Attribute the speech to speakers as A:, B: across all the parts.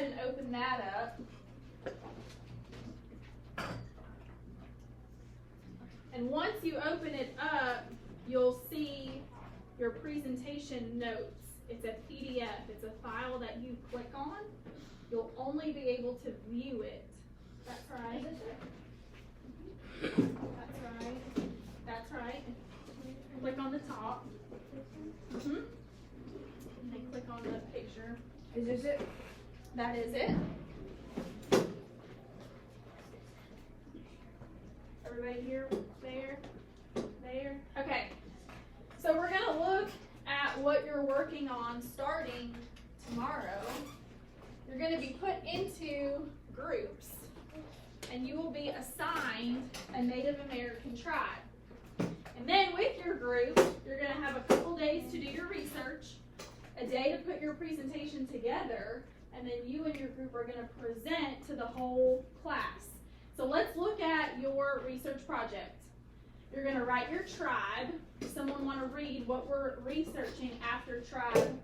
A: and open that up. And once you open it up, you'll see your presentation notes. It's a PDF. It's a file that you click on. You'll only be able to view it. That's right. That's right. That's right. Click on the top. And then click on the picture.
B: Is this it?
A: That is it. Everybody here? There? There? Okay. So we're going to look at what you're working on starting tomorrow. You're going to be put into groups, and you will be assigned a Native American tribe. And then with your group, you're going to have a couple days to do your research, a day to put your presentation together, and then you and your group are going to present to the whole class. So let's look at your research project. You're going to write your tribe. Does someone want to read what we're researching after tribe?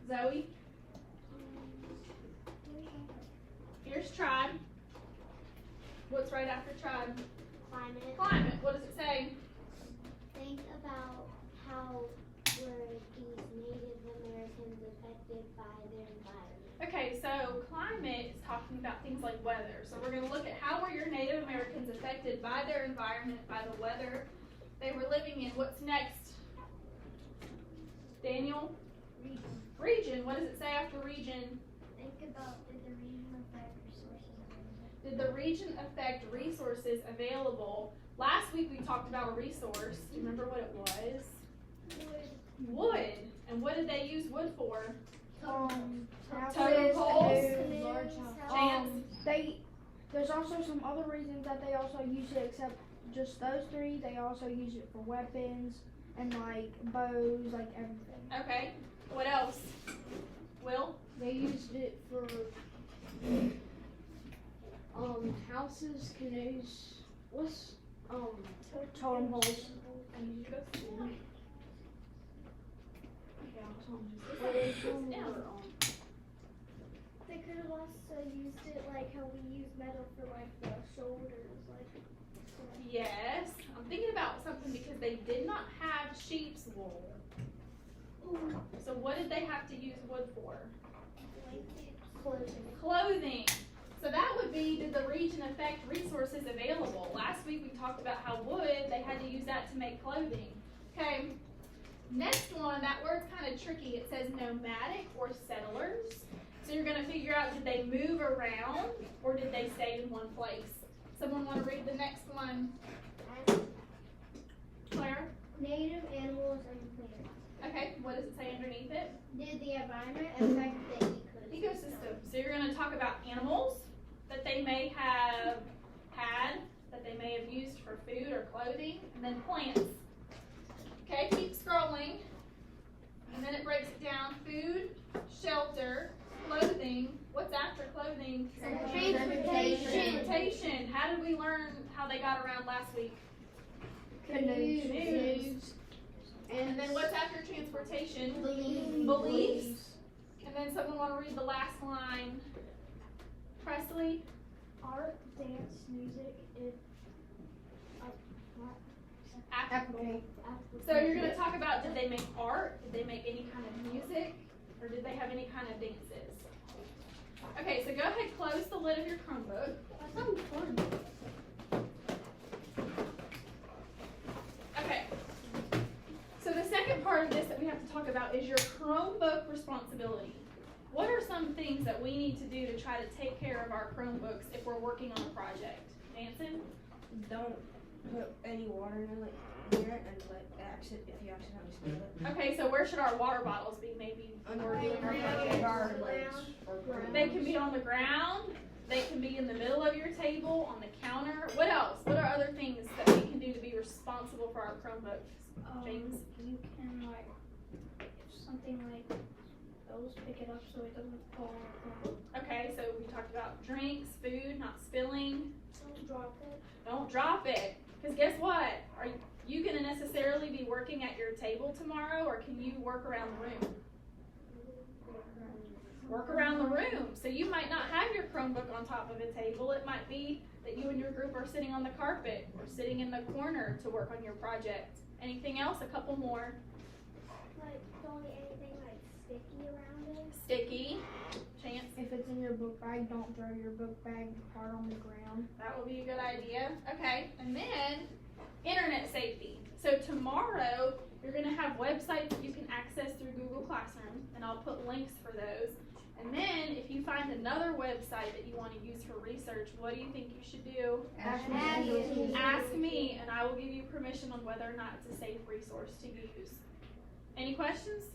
A: Zoe? Here's tribe. What's right after tribe?
C: Climate.
A: Climate. What does it say?
C: Think about how were these Native Americans affected by their environment.
A: Okay, so climate is talking about things like weather. So we're going to look at how were your Native Americans affected by their environment, by the weather they were living in. What's next? Daniel? Region. What does it say after region?
C: Think about did the region affect resources available?
A: Did the region affect resources available? Last week we talked about a resource. Do you remember what it was? Wood. And what did they use wood for? Totem poles. Chance?
B: There's also some other reasons that they also use it, except just those three. They also use it for weapons and like bows, like everything.
A: Okay. What else? Will?
D: They used it for houses, canoes,
B: Totem poles.
A: I need you to go to school.
C: They could have also used it like how we use metal for like the shoulders, like.
A: Yes. I'm thinking about something because they did not have sheep's wool. So what did they have to use wood for? Clothing. So that would be, did the region affect resources available? Last week we talked about how wood, they had to use that to make clothing. Okay. Next one, that word's kind of tricky. It says nomadic or settlers. So you're going to figure out, did they move around or did they stay in one place? Someone want to read the next one? Claire?
C: Native animals and plants.
A: Okay, what does it say underneath it?
C: Did the environment affect the
A: Ecosystem. So you're going to talk about animals that they may have had, that they may have used for food or clothing, and then plants. Okay, keep scrolling. And then it breaks it down. Food, shelter, clothing. What's after clothing? Transportation. How did we learn how they got around last week? Canoes. And then what's after transportation? Beliefs. And then someone want to read the last line? Presley?
C: Art, dance, music,
A: So you're going to talk about, did they make art? Did they make any kind of music? Or did they have any kind of dances? Okay, so go ahead, close the lid of your Chromebook.
C: That sounds fun.
A: Okay. So the second part of this that we have to talk about is your Chromebook responsibility. What are some things that we need to do to try to take care of our Chromebooks if we're working on a project? Nansen?
D: don't put any water in it near it and if you accidentally spill it.
A: Okay, so where should our water bottles be? Maybe
D: Under
A: doing our project. They can be on the ground. They can be in the middle of your table, on the counter. What else? What are other things that we can do to be responsible for our Chromebooks? James?
E: You can like, if something like those, pick it up so it doesn't fall on the ground.
A: Okay, so we talked about drinks, food, not spilling.
C: Don't drop it.
A: Don't drop it. Because guess what? Are you going to necessarily be working at your table tomorrow, or can you work around the room? work around the room. So you might not have your Chromebook on top of a table. It might be that you and your group are sitting on the carpet or sitting in the corner to work on your project. Anything else? A couple more.
C: Like, don't need anything like sticky around it.
A: Sticky. Chance.
B: If it's in your book bag, don't throw your book bag hard on the ground.
A: That would be a good idea. Okay. And then internet safety. So tomorrow you're going to have websites that you can access through Google Classroom, and I'll put links for those. And then if you find another website that you want to use for research, what do you think you should do?
B: Ask
A: Ask me, and I will give you permission on whether or not it's a safe resource to use. Any questions?